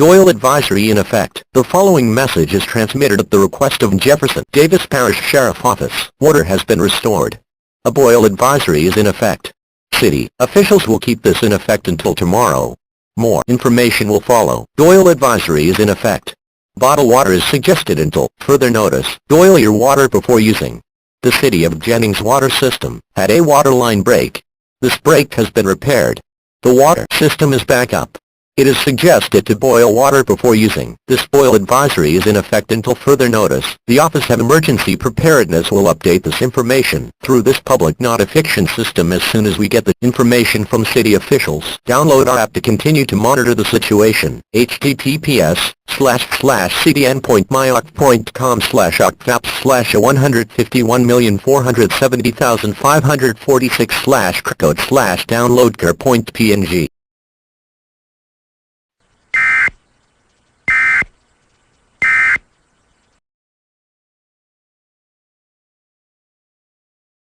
Doyle advisory in effect. The following message is transmitted at the request of Jefferson Davis Parish Sheriff Office. Water has been restored. A boil advisory is in effect. City officials will keep this in effect until tomorrow. More information will follow. Doyle advisory is in effect. Bottled water is suggested until further notice. Doyle your water before using. The City of Jennings water system had a water line break. This break has been repaired. The water system is back up. It is suggested to boil water before using. This boil advisory is in effect until further notice. The Office of Emergency Preparedness will update this information through this public notification system as soon as we get the information from city officials. Download our app to continue to monitor the situation. https://cdn.myoctpoint.com/octfap/151,470,546/code/downloadcar.png